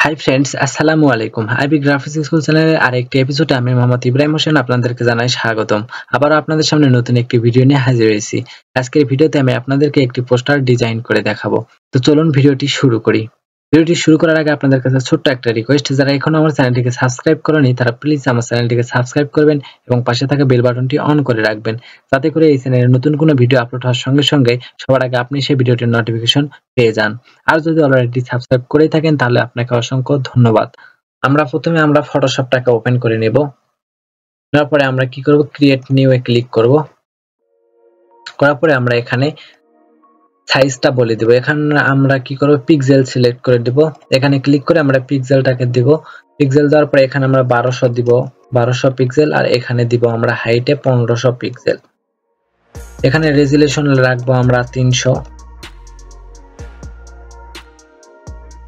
Hi friends, আসসালামু আলাইকুম। IB graphics school চ্যানেলের আরেকটি এপিসোডে আমি মোহাম্মদ ইব্রাহিম হোসেন আপনাদেরকে জানাই স্বাগতম। আবারও আপনাদের সামনে নতুন একটি ভিডিও নিয়ে হাজির হয়েছি। আজকের ভিডিওতে আমি আপনাদেরকে একটি পোস্টার ডিজাইন করে দেখাবো। তো চলুন ভিডিওটি শুরু করি। ভিডিওটি শুরু করার আগে আপনাদের কাছে ছোট্ট একটা রিকোয়েস্ট, যারা এখনো আমার চ্যানেলটিকে সাবস্ক্রাইব করেনি তারা প্লিজ আমার চ্যানেলটিকে সাবস্ক্রাইব করবেন এবং পাশে থাকা বেল বাটনটি অন করে রাখবেন, যাতে করে এই চ্যানেলে নতুন কোনো ভিডিও আপলোড হওয়ার সঙ্গে সঙ্গে সবার আগে আপনি সেই ভিডিওটির নোটিফিকেশন পেয়ে যান। আর যদি অলরেডি সাবস্ক্রাইব করেই থাকেন তাহলে আপনাকে অসংখ্য ধন্যবাদ। প্রথমে ফটোশপটাকে ওপেন করে নেব। নেওয়ার পরে আমরা কি করব, ক্রিয়েট নিউ এ ক্লিক করব। করার পরে আমরা এখানে সাইজটা বলে দেব। এখানে আমরা কি করব, পিক্সেল সিলেক্ট করে দেব। এখানে ক্লিক করে আমরা পিক্সেলটাকে দেব। পিক্সেল দেওয়ার পরে এখানে আমরা 1200 দিব, 1200 পিক্সেল। আর এখানে দিব আমরা হাইটে 1500 পিক্সেল। এখানে রেজুলেশন রাখবো আমরা 300।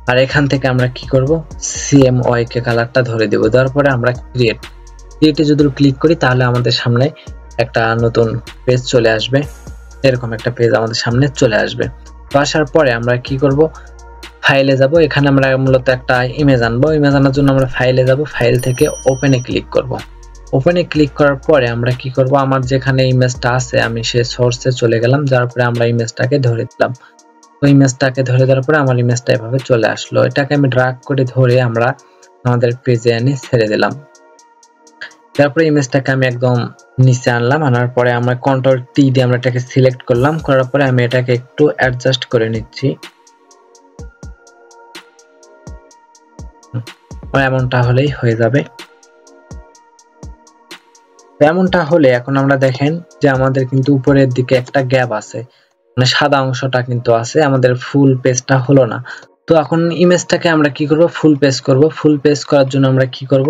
আর এখান থেকে আমরা কি করব, CMY কে কালারটা ধরে দেব। দেওয়ার পরে আমরা ক্রিয়েটে যদি ক্লিক করি তাহলে আমাদের সামনে একটা নতুন পেজ চলে আসবে। এরকম একটা পেজ আমাদের সামনে চলে আসবে। তো আসার পরে আমরা কি করব, ফাইলে যাব। এখানে আমরা মূলত একটা ইমেজ আনবো। ইমেজ আনার জন্য আমরা ফাইলে যাব। ফাইল থেকে ওপেনে ক্লিক করব। ওপেনে ক্লিক করার পরে আমরা কি করব, আমার যেখানে ইমেজটা আছে আমি সেই সোর্সে চলে গেলাম। যার পরে আমরা ইমেজটাকে ধরে দিলাম। ওই ইমেজটাকে ধরে দেওয়ার পরে আমার ইমেজটা এভাবে চলে আসলো। এটাকে আমি ড্র্যাগ করে ধরে আমরা আমাদের পেজে এনে ছেড়ে দিলাম। তারপরে ইমেজটাকে আমি একদম নিচে আনলাম। আনার পরে আমরা কন্ট্রোল টি দিয়ে আমরা এটাকে সিলেক্ট করলাম। করার পরে আমি এটাকে একটু অ্যাডজাস্ট করে নিচ্ছি। এমনটা হলেই হয়ে যাবে। এমনটা হলে এখন আমরা দেখেন যে আমাদের কিন্তু উপরের দিকে একটা গ্যাপ আছে, মানে সাদা অংশটা কিন্তু আছে, আমাদের ফুল পেজটা হলো না। তো এখন ইমেজটাকে আমরা কি করব, ফুল পেজ করব। ফুল পেজ করার জন্য আমরা কি করব,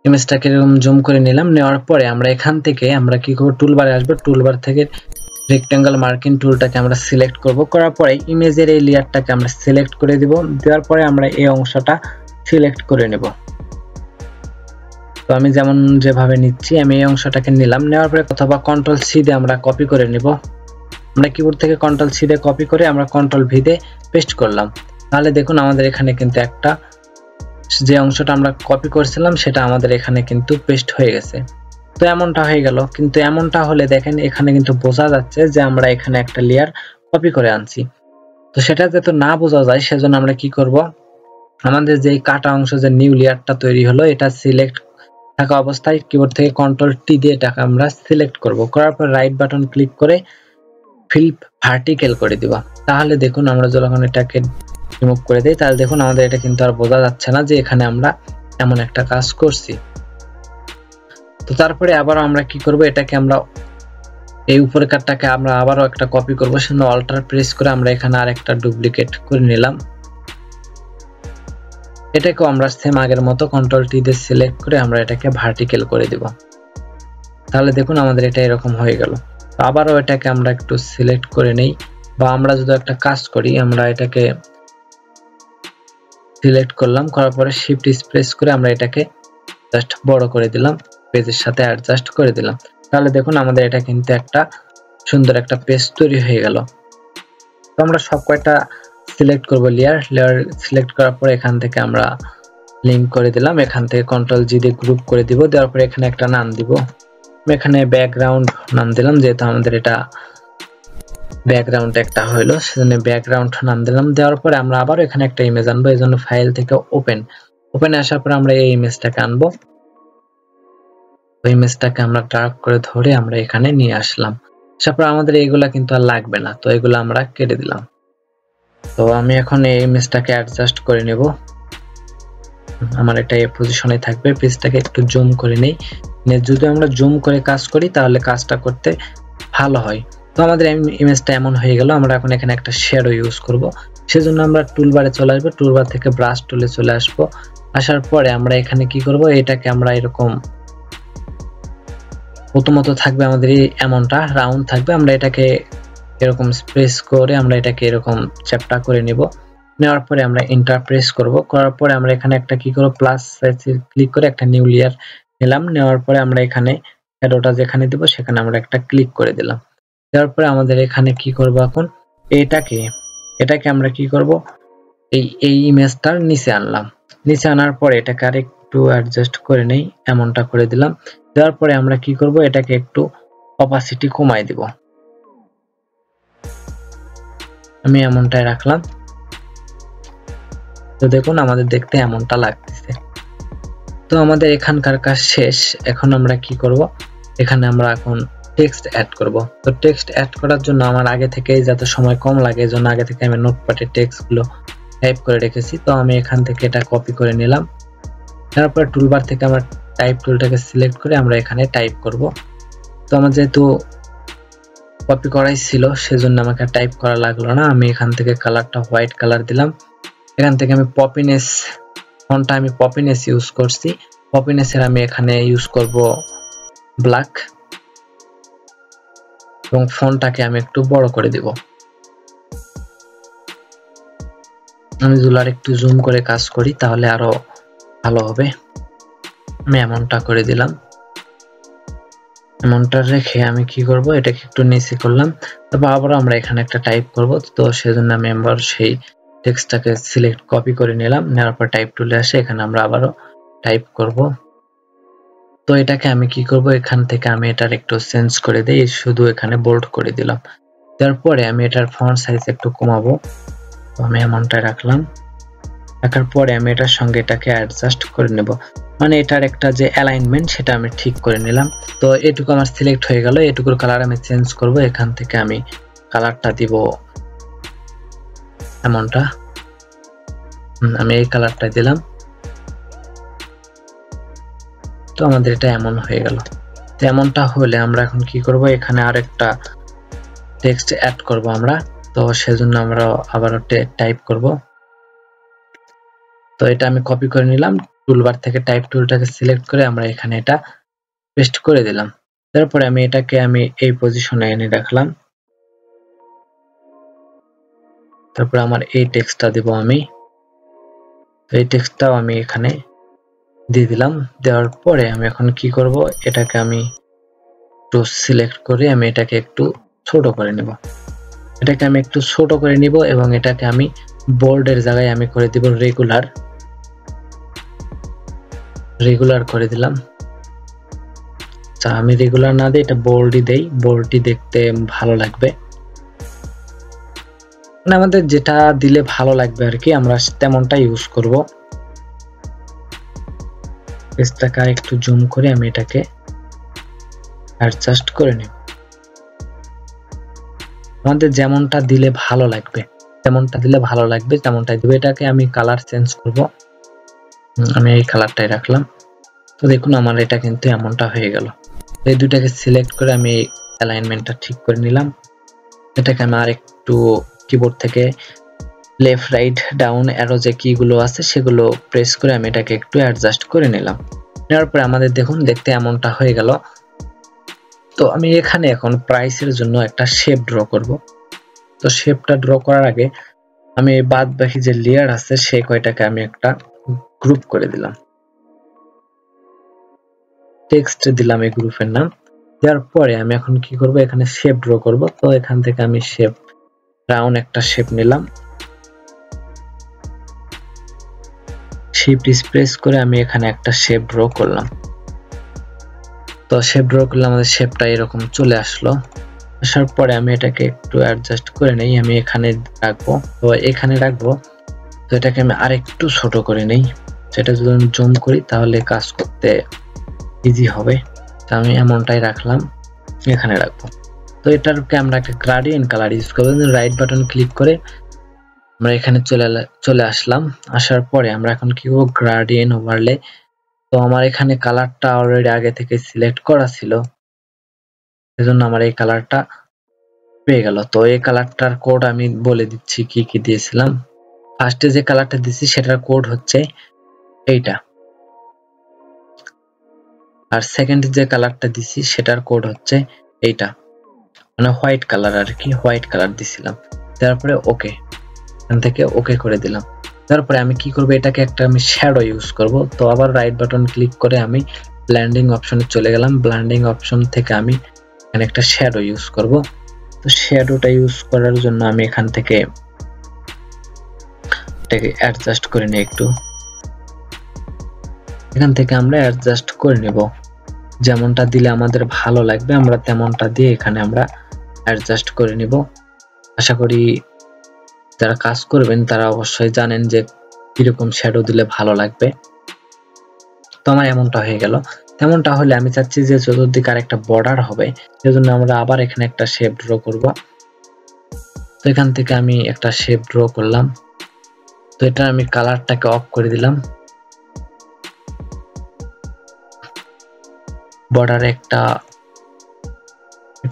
ইমেজটাকে এরকম জুম করে নিলাম। নেওয়ার পরে আমরা এখান থেকে আমরা কি করব, টুলবারে আসবে। টুলবার থেকে রেক্টেঙ্গল মার্কিং টুলটাকে আমরা সিলেক্ট করব। করার পরে ইমেজের এই লেয়ারটাকে আমরা সিলেক্ট করে দিব। দেওয়ার পরে আমরা এই অংশটা সিলেক্ট করে নেব। তো আমি যেভাবে নিচ্ছি আমি এই অংশটাকে নিলাম। নেওয়ার পরে অথবা কন্ট্রোল সি দিয়ে আমরা কপি করে নেব। আমরা কিবোর্ড থেকে কন্ট্রোল সি দিয়ে কপি করে আমরা কন্ট্রোল ভি দিয়ে পেস্ট করলাম। তাহলে দেখুন আমাদের এখানে কিন্তু একটা যে অংশটা আমরা কপি করেছিলাম সেটা আমাদের এখানে কিন্তু পেস্ট হয়ে গেছে। তো এমনটা হয়ে গেল। কিন্তু এমনটা হলে দেখেন এখানে কিন্তু বোঝা যাচ্ছে যে আমরা এখানে একটা লেয়ার কপি করে আনছি। তো সেটা যাতে না বোঝা যায় সেজন্য আমরা কি করব, আমাদের যে কাটা অংশ যে নিউ লেয়ারটা তৈরি হলো এটা সিলেক্ট থাকা অবস্থায় কিবোর্ড থেকে কন্ট্রোল টি দিয়ে এটাকে আমরা সিলেক্ট করব। করার পর রাইট বাটন ক্লিক করে ফ্লিপ ভার্টিক্যাল করে দিব। তাহলে দেখুন আমরা যখন এটাকে রিমুভ করে দেই তাহলে দেখুন আমাদের এটা কিন্তু আর বোঝা যাচ্ছে না যে এখানে আমরা এমন একটা কাজ করছি। তো তারপরে আবার আমরা কি করব, এটাকে আমরা এই উপরের কাটটাকে আমরা আবারও একটা কপি করব। সেজন্য অল্টার প্রেস করে আমরা এখানে আরেকটা ডুপ্লিকেট করে নিলাম। এটাকেও আমরা সেম আগের মতো কন্ট্রোল টি দিয়ে সিলেক্ট করে আমরা এটাকে ভার্টিক্যাল করে দিব। তাহলে দেখুন আমাদের এটা এরকম হয়ে গেল। আবারও এটাকে আমরা একটু সিলেক্ট করে নেই, বা আমরা যদি একটা কাজ করি আমরা এটাকে সিলেক্ট করলাম। করার পরে শিফট প্রেস করে আমরা এটাকে জাস্ট বড় করে দিলাম, পেজের সাথে অ্যাডজাস্ট করে দিলাম। তাহলে দেখুন আমাদের এটা কিন্তু একটা সুন্দর একটা পেজ তৈরি হয়ে গেল। তো আমরা সব কয়টা সিলেক্ট করব, লেয়ার সিলেক্ট করার পরে এখান থেকে আমরা লিংক করে দিলাম। এখান থেকে কন্ট্রোল জি দিয়ে গ্রুপ করে দিব। দেওয়ার পরে এখানে একটা নাম দিব। এখানে ব্যাকগ্রাউন্ড নাম দিলাম, যেহেতু আমাদের এটা ব্যাকগ্রাউন্ড একটা হইলো সেজন্য ব্যাকগ্রাউন্ড নাম দিলাম। দেওয়ার পরে আমরা আবার এখানে একটা ইমেজ আনবো। এই জন্য ফাইল থেকে ওপেন আসার পরে আমরা এই ইমেজটাকে আনবো। ওই ইমেজটাকে আমরা ড্র্যাগ করে ধরে আমরা এখানে নিয়ে আসলাম। তারপর আমাদের এইগুলা কিন্তু আর লাগবে না, তো এগুলো আমরা কেটে দিলাম। তো আমি এখন এই ইমেজটাকে অ্যাডজাস্ট করে নেব। আমার এটা এই পজিশনে থাকবে। পেজটাকে একটু জুম করে নেই। যদি আমরা জুম করে কাজ করি তাহলে কাজটা করতে ভালো হয়। তো আমাদের ইমেজটা এমন হয়ে গেল। আমরা এখন এখানে একটা শ্যাডো ইউজ করব। সেজন্য আমরা টুলবারে চলে আসবো। টুলবার থেকে ব্রাশ টুলে চলে আসবো। আসার পরে আমরা এখানে কি করব, এটাকে আমরা এরকম প্রথমত থাকবে আমাদের এমনটা রাউন্ড থাকবে। আমরা এটাকে এরকম প্রেস করে আমরা এটাকে এরকম চ্যাপটা করে নিব। নেওয়ার পরে আমরা এন্টার প্রেস করব। করার পরে আমরা এখানে একটা কি করব, প্লাস ক্লিক করে একটা নিউ লেয়ার নিলাম। নেওয়ার পরে আমরা এখানে শ্যাডোটা যেখানে দেব সেখানে আমরা একটা ক্লিক করে দিলাম। দেওয়ার পরে আমাদের এখানে কি করব, এখন এটাকে আমরা কি করব, এই ইমেজটার নিচে আনলাম। নিচে আনার পরে এটাকে আরেকটু অ্যাডজাস্ট করে নেই, এমনটা করে দিলাম। দেওয়ার পরে আমরা কি করব, এটাকে একটু অপাসিটি কমাই দিব। আমি এমনটাই রাখলাম। তো দেখুন আমাদের দেখতে এমনটা লাগতেছে। তো আমাদের এখানকার কাজ শেষ। এখন আমরা কি করব, এখানে আমরা এখন টেক্সট অ্যাড করব। তো টেক্সট অ্যাড করার জন্য আমার আগে থেকেই যাতে সময় কম লাগে এজন্য আগে থেকে আমি নোটপ্যাডে টেক্সটগুলো টাইপ করে রেখেছি। তো আমি এখান থেকে এটা কপি করে নিলাম। তারপর টুলবার থেকে আমরা টাইপ টুলটাকে সিলেক্ট করে আমরা এখানে টাইপ করব। তো আমার যেহেতু কপি করাই ছিল সেজন্য আমাকে টাইপ করা লাগলো না। আমি এখান থেকে কালারটা হোয়াইট কালার দিলাম। এখান থেকে আমি পপিনেস, ফন্টটা আমি পপিনেস ইউজ করছি। পপিনেসের আমি এখানে ইউজ করব ব্ল্যাক এবং ফন্টটাকে আমি একটু বড় করে দিব। আমি জুলার একটু জুম করে কাজ করি তাহলে আরো ভালো হবে। আমি এমনটা করে দিলাম। এমনটা রেখে আমি কি করব, এটাকে একটু নিচে করলাম। তারপর আবার আমরা এখানে একটা টাইপ করব। তো সেজন্য আমি আবার সেই টেক্সটটাকে সিলেক্ট কপি করে নিলাম। নেওয়ার পর টাইপ টুলে আসে এখানে আমরা আবারও টাইপ করব। তো এটাকে আমি কি করব, এখান থেকে আমি এটার একটু চেঞ্জ করে দেই, শুধু এখানে বোল্ড করে দিলাম। তারপরে আমি এটার ফন্ট সাইজ একটু কমাবো। তো আমি এমনটাই রাখলাম। রাখার পরে আমি এটার সঙ্গে এটাকে অ্যাডজাস্ট করে নেব, মানে এটার একটা যে অ্যালাইনমেন্ট সেটা আমি ঠিক করে নিলাম। তো এটুকু আমার সিলেক্ট হয়ে গেল। এটুকুর কালার আমি চেঞ্জ করব। এখান থেকে আমি কালারটা দিব এমনটা। আমি এই কালারটা দিলাম। তো আমাদের এটা এমন হয়ে গেল। তো এমনটা হলে আমরা এখন কি করব, এখানে আরেকটা টেক্সট অ্যাড করব আমরা। তো সেজন্য আমরা আবারও টাইপ করব। তো এটা আমি কপি করে নিলাম। টুলবার থেকে টাইপ টুলটাকে সিলেক্ট করে আমরা এখানে এটা পেস্ট করে দিলাম। তারপরে আমি এটাকে এই পজিশনে এনে রাখলাম। তারপর আমার এই টেক্সটটা দিব আমি। তো এই টেক্সটটাও আমি এখানে দিয়ে দিলাম। দেওয়ার পরে আমি এখন কি করব, এটাকে আমি একটু সিলেক্ট করে আমি এটাকে একটু ছোট করে নেব। এটাকে আমি একটু ছোট করে নিব এবং এটাকে আমি বোল্ডের জায়গায় আমি করে দিব রেগুলার করে দিলাম। আচ্ছা, আমি রেগুলার না দিই, এটা বোল্ডই দেই, বোল্ডই দেখতে ভালো লাগবে। মানে আমাদের যেটা দিলে ভালো লাগবে আর কি, আমরা তেমনটা ইউজ করব। পেজটাকে একটু জুম করে আমি এটাকে অ্যাডজাস্ট করে নেব। আমাদের যেমনটা দিলে ভালো লাগবে তেমনটাই দেব। এটাকে আমি কালার চেঞ্জ করব। আমি এই কালারটাই রাখলাম। তো দেখুন আমার এটা কিন্তু এমনটা হয়ে গেল। এই দুটাকে সিলেক্ট করে আমি অ্যালাইনমেন্টটা ঠিক করে নিলাম। এটাকে আমি আরেকটু কিবোর্ড থেকে লেফট রাইট ডাউন অ্যারো যে কিগুলো আছে সেগুলো প্রেস করে আমি এটাকে একটু অ্যাডজাস্ট করে নিলাম। নেওয়ার পরে আমাদের দেখুন দেখতে এমনটা হয়ে গেল। তো আমি এখানে এখন প্রাইসের জন্য একটা শেপ ড্র করব। তো শেপটা ড্র করার আগে আমি বাদ বাকি যে লেয়ার আছে সেই কয়টাকে আমি একটা গ্রুপ করে দিলাম। টেক্সট দিলাম এই গ্রুপের নাম। দেওয়ার পরে আমি এখন কি করব, এখানে শেপ ড্র করব। তো এখান থেকে আমি শেপ রাউন্ড একটা শেপ নিলাম। শিফট প্রেস করে আমি এখানে একটা শেপ ড্র করলাম। তো শেপ ড্র করলে আমাদের শেপটা এরকম চলে আসলো। আসার পরে আমি এটাকে একটু অ্যাডজাস্ট করে নেই, আমি এখানে রাখবো। তো এখানে রাখবো। তো এটাকে আমি আরেকটু ছোট করে নেই। সেটা যদি আমি জুম করি তাহলে কাজ করতে ইজি হবে। তো আমি এমনটাই রাখলাম, এখানে রাখবো। তো এটারকে আমরা একটা গ্রেডিয়েন্ট কালার ইউজ করব। রাইট বাটন ক্লিক করে আমরা এখানে চলে আসলাম। আসার পরে আমরা এখন কি করব, গ্রেডিয়েন্ট ওভারলে। তো আমার এখানে কালারটা অলরেডি আগে থেকে সিলেক্ট করা ছিল, সেজন্য আমার এই কালারটা পেয়ে গেল। তো এই কালারটার কোড আমি বলে দিচ্ছি কি কি দিয়েছিলাম। ফার্স্টে যে কালারটা দিয়েছি সেটার কোড হচ্ছে এইটা, আর সেকেন্ড যে কালারটা দিছি সেটার কোড হচ্ছে এইটা, মানে হোয়াইট কালার আর কি, হোয়াইট কালার দিছিলাম। তারপরে ওকে, এখান থেকে ওকে করে দিলাম। তারপরে আমি কি করব, এটাকে একটা আমি শ্যাডো ইউজ করব। তো আবার রাইট বাটন ক্লিক করে আমি ব্লেন্ডিং অপশনে চলে গেলাম। ব্লেন্ডিং অপশন থেকে আমি এখানে একটা শ্যাডো ইউজ করব। তো শ্যাডোটা ইউজ করার জন্য আমি এখান থেকে এটাকে অ্যাডজাস্ট করে নিই একটু, এখান থেকে আমরা অ্যাডজাস্ট করে নেব, যেমনটা দিলে আমাদের ভালো লাগবে আমরা তেমনটা দিয়ে এখানে আমরা অ্যাডজাস্ট করে নিব। আশা করি যারা কাজ করবেন তারা অবশ্যই জানেন যে কিরকম শ্যাডো দিলে ভালো লাগবে। তো আমার এমনটা হয়ে গেল। তেমনটা হলে আমি চাচ্ছি যে চতুর্দিকে আরেকটা বর্ডার হবে, সেজন্য আমরা আবার এখানে একটা শেপ ড্র করব। তো এখান থেকে আমি একটা শেপ ড্র করলাম। তো এটা আমি কালারটাকে অফ করে দিলাম, বর্ডারে একটা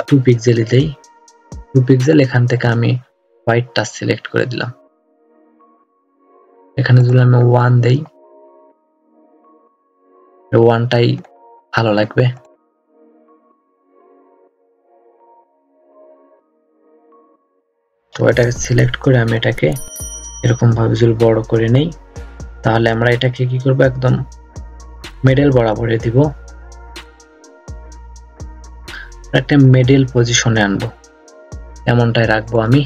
2 পিক্সেলই দেই, 2 পিক্সেল। এখান থেকে আমি হোয়াইটটা সিলেক্ট করে দিলাম, এখানে যদি আমি 1 দেই, 1টাই ভালো লাগবে। তো এটাকে সিলেক্ট করে আমি এটাকে এরকম ভাবে যদি বড় করে নেই, তাহলে আমরা এটাকে কি করব, একদম মিডল বরাবরে দিব, একটা মিডল পজিশনে আনবো, এমনটাই রাখবো। আমি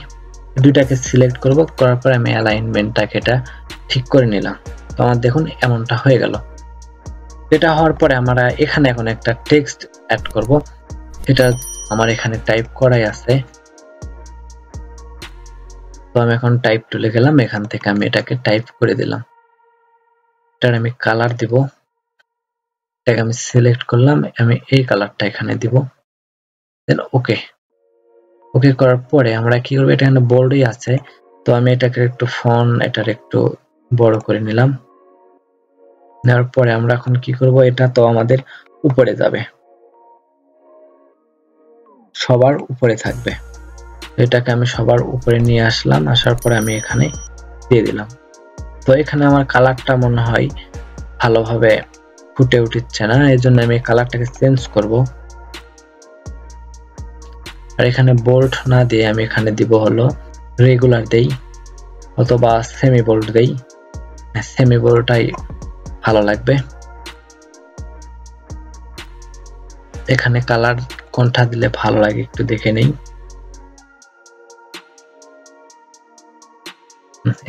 দুইটাকে সিলেক্ট করব, করার পর আমি অ্যালাইনমেন্টটাকে এটা ঠিক করে নিলাম। তো আমার দেখুন এমনটা হয়ে গেল। এটা হওয়ার পরে আমরা এখানে এখন একটা টেক্সট অ্যাড করব, এটা আমার এখানে টাইপ করাই আছে। তো আমি এখন টাইপ টুলে গেলাম, এখান থেকে আমি এটাকে টাইপ করে দিলাম, এটার আমি কালার দিব, এটাকে আমি সিলেক্ট করলাম, আমি এই কালারটা এখানে দিব, দেন ওকে। ওকে করার পরে আমরা কি করব, এটা এখানে বোল্ডই আছে, তো আমি এটাকে একটু ফন্ট এটার একটু বড় করে নিলাম। নেওয়ার পরে আমরা এখন কি করব, এটা তো আমাদের উপরে যাবে, সবার উপরে থাকবে। এটাকে আমি সবার উপরে নিয়ে আসলাম, আসার পরে আমি এখানে দিয়ে দিলাম। তো এখানে আমার কালারটা মনে হয় ভালোভাবে ফুটে উঠছে না, এই জন্য আমি কালারটাকে চেঞ্জ করব। আর এখানে বোল্ড না দিয়ে আমি এখানে দিব হলো রেগুলার দেই, অথবা সেমি বোল্ড দেই, সেমি বোল্ডটাই ভালো লাগবে। এখানে কালার কোনটা দিলে ভালো লাগে একটু দেখে নেই,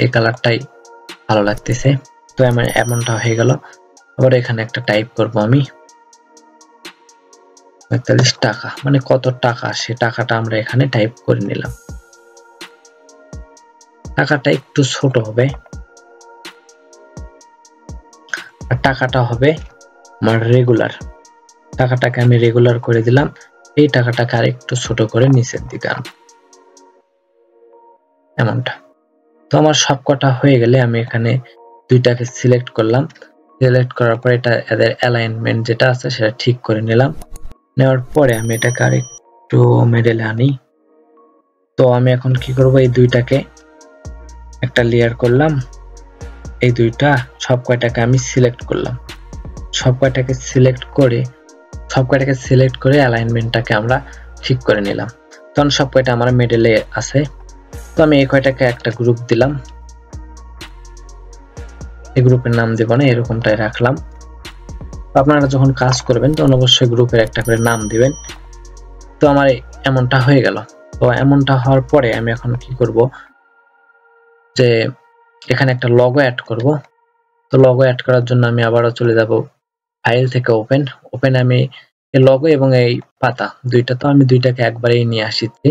এই কালারটাই ভালো লাগতেছে। তো আমার এমনটা হয়ে গেল। আবার এখানে একটা টাইপ করব আমি ৪৫ টাকা, মানে কত টাকা সে টাকাটা আমরা এখানে টাইপ করে নিলাম। টাকাটা একটু ছোট হবে, আর টাকাটা হবে আমার রেগুলার, টাকাটাকে আমি রেগুলার করে দিলাম। এই টাকাটাকে আর একটু ছোট করে নিচের দিকে আনবো, এমনটা। তো আমার সবকটা হয়ে গেলে আমি এখানে দুইটাকে সিলেক্ট করলাম, সিলেক্ট করার পর এটা এদের অ্যালাইনমেন্ট যেটা আছে সেটা ঠিক করে নিলাম। নেওয়ার পরে আমি এটাকে আর একটু মিডলে আনি। তো আমি এখন কি করব, এই দুইটাকে একটা লেয়ার করলাম, এই দুইটা সব কয়টাকে আমি সিলেক্ট করলাম, সব কয়টাকে সিলেক্ট করে অ্যালাইনমেন্টটাকে আমরা ঠিক করে নিলাম। তখন সব কয়টা আমার মিডলে আছে। তো আমি এই কয়টাকে একটা গ্রুপ দিলাম, এই গ্রুপের নাম দেব না, এরকমটাই রাখলাম। আপনারা যখন কাজ করবেন তখন অবশ্যই গ্রুপের একটা করে নাম দিবেন। তো আমার এমনটা হয়ে গেল। তো এমনটা হওয়ার পরে আমি এখন কি করব, যে এখানে একটা লগো অ্যাড করব। তো লগো অ্যাড করার জন্য আমি আবারও চলে যাব ফাইল থেকে ওপেন আমি এই লগো এবং এই পাতা দুইটা, তো আমি দুইটাকে একবারেই নিয়ে আসছি।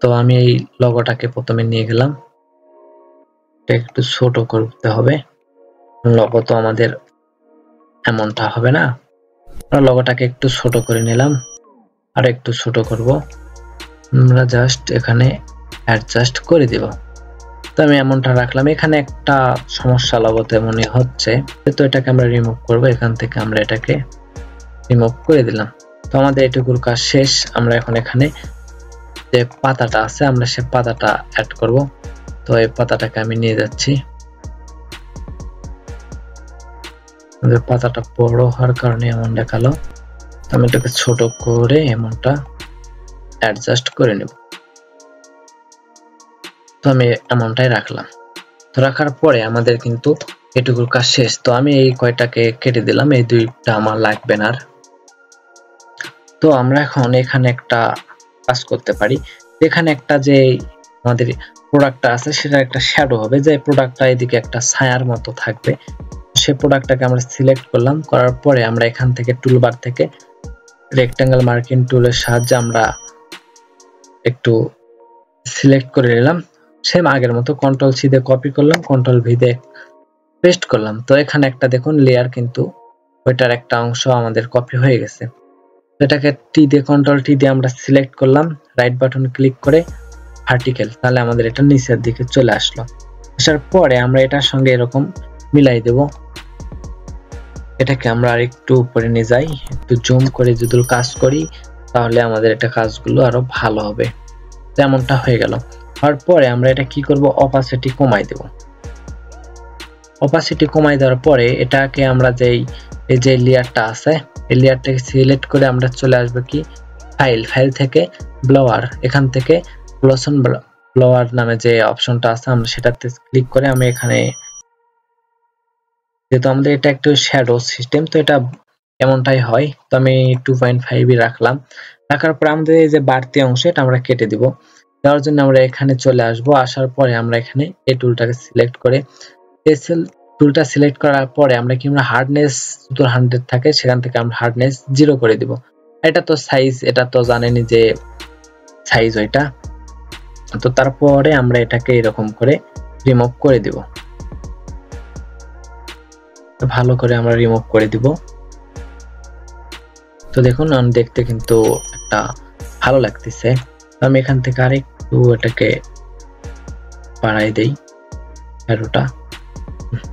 তো আমি এই লগোটাকে প্রথমে নিয়ে গেলাম, এটা একটু ছোট করতে হবে, লগো তো আমাদের এমনটা হবে না। লগোটাকে একটু ছোট করে নিলাম, আর একটু ছোট করব, আমরা জাস্ট এখানে অ্যাডজাস্ট করে দিব। তো আমি এমনটা রাখলাম। এখানে একটা সমস্যা লগোতে মনে হচ্ছে, তো এটাকে আমরা রিমুভ করব, এখান থেকে আমরা এটাকে রিমুভ করে দিলাম। তো আমাদের এটুকুর কাজ শেষ। আমরা এখন এখানে যে পাতাটা আছে আমরা সে পাতাটা অ্যাড করব। তো এই পাতাটাকে আমি নিয়ে যাচ্ছি, আমাদের পাতাটা বড় হওয়ার কারণে এমন দেখালো, আমি এটাকে ছোট করে এমনটা অ্যাডজাস্ট করে নেব। তো আমি এমনটাই রাখলাম। তো রাখার পরে আমাদের কিন্তু এটুকুর কাজ শেষ। তো আমি এই কয়টাকে কেটে দিলাম, এই দুইটা আমার লাগবে না। তো আমরা এখন এখানে একটা কাজ করতে পারি, এখানে একটা যে আমাদের প্রোডাক্টটা আছে সেটা একটা শ্যাডো হবে, যে প্রোডাক্টটা এদিকে একটা ছায়ার মতো থাকবে। সেই প্রোডাক্টটাকে আমরা সিলেক্ট করলাম, করার পরে আমরা এখান থেকে টুলবার থেকে রেক্ট্যাঙ্গেল মার্কিং টুলের সাহায্যে আমরা একটু সিলেক্ট করে নিলাম। সেম আগের মতো কন্ট্রোল সি দিয়ে কপি করলাম, কন্ট্রোল ভি দিয়ে পেস্ট করলাম। তো এখানে একটা দেখুন লেয়ার কিন্তু ওইটার একটা অংশ আমাদের কপি হয়ে গেছে। এটাকে টি দিয়ে কন্ট্রোল টি দিয়ে আমরা সিলেক্ট করলাম, রাইট বাটন ক্লিক করে ভার্টিক্যাল, তাহলে আমাদের এটা নিচের দিকে চলে আসলো। আসার পরে আমরা এটার সঙ্গে এরকম মিলাই দেব। এটাকে আমরা আরেকটু উপরে নিয়ে যাই, একটু জুম করে যদি কাজ করি তাহলে আমাদের এটা কাজগুলো আরো ভালো হবে। তেমনটা হয়ে গেল। তারপরে আমরা এটা কি করব, অপাসিটি কমাই দেব। অপাসিটি কমাই দেওয়ার পরে এটাকে আমরা এই যে লেয়ারটা আছে এই লেয়ারটাকে সিলেক্ট করে আমরা চলে আসবে কি ফাইল থেকে ব্লোয়ার, এখান থেকে গ্লোসন ব্লোয়ার নামে যে অপশনটা আছে আমরা সেটাতে ক্লিক করে আমি এখানে, যেহেতু আমাদের এটা একটু শ্যাডো সিস্টেম তো এটা এমনটাই হয়, তো আমি 2.5 রাখলাম। রাখার পর আমাদের এই যে বাড়তি অংশ এটা আমরা কেটে দিব। দেওয়ার জন্য আমরা এখানে চলে আসব, আসার পরে আমরা এখানে এই টুলটাকে সিলেক্ট করে পেন্সিল টুলটা সিলেক্ট করার পরে আমরা কি আমরা হার্ডনেস যদি 100 থাকে সেখান থেকে আমরা হার্ডনেস 0 করে দিব। এটা তো সাইজ, এটা তো জানেনই যে সাইজ ওইটা। তো তারপরে আমরা এটাকে এরকম করে রিমুভ করে দিব, ভালো করে আমরা রিমুভ করে দিব। তো দেখুন দেখতে কিন্তু একটা ভালো লাগতেছে। আমি এখান থেকে আরেকটু এটাকে বাড়াই দেই, এরোটা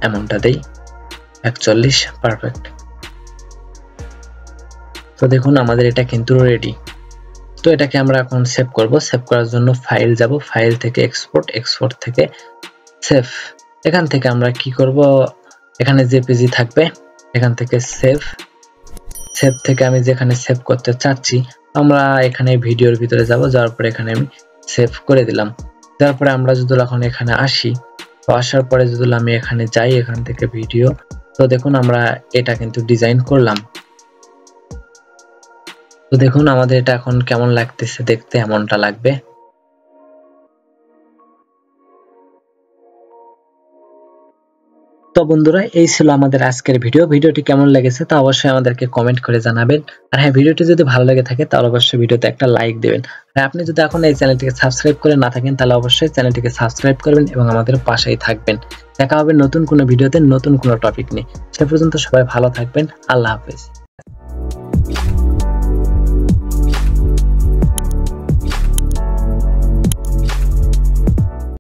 এমনটা দেই 41, পারফেক্ট। তো দেখুন আমাদের এটা কিন্তু রেডি। তো এটাকে আমরা এখন সেভ করব। সেভ করার জন্য ফাইল যাব, ফাইল থেকে এক্সপোর্ট থেকে সেভ। এখান থেকে আমরা কি করব, এখানে জেপিজি থাকবে, এখান থেকে সেভ থেকে আমি যেখানে সেভ করতে চাচ্ছি আমরা এখানে ভিডিওর ভিতরে যাব, যাওয়ার পরে এখানে আমি সেভ করে দিলাম। তারপরে আমরা যদি এখন এখানে আসি, তো আসার পরে যদি আমি এখানে যাই, এখান থেকে ভিডিও, তো দেখুন আমরা এটা কিন্তু ডিজাইন করলাম। তো দেখুন আমাদের এটা এখন কেমন লাগতেছে দেখতে, এমনটা লাগবে। তো বন্ধুরা এই ছিল আমাদের আজকের ভিডিওটি কেমন লেগেছে তা অবশ্যই আমাদেরকে কমেন্ট করে জানাবেন। আর হ্যাঁ, ভিডিওটি যদি ভালো লেগে থাকে তাহলে অবশ্যই ভিডিওতে একটা লাইক দেবেন। আর আপনি যদি এখন এই চ্যানেলটিকে সাবস্ক্রাইব করে না থাকেন তাহলে অবশ্যই চ্যানেলটিকে সাবস্ক্রাইব করবেন এবং আমাদের পাশেই থাকবেন। দেখা হবে নতুন কোনো ভিডিওতে নতুন কোনো টপিক নিয়ে। সে পর্যন্ত সবাই ভালো থাকবেন। আল্লাহ হাফেজ।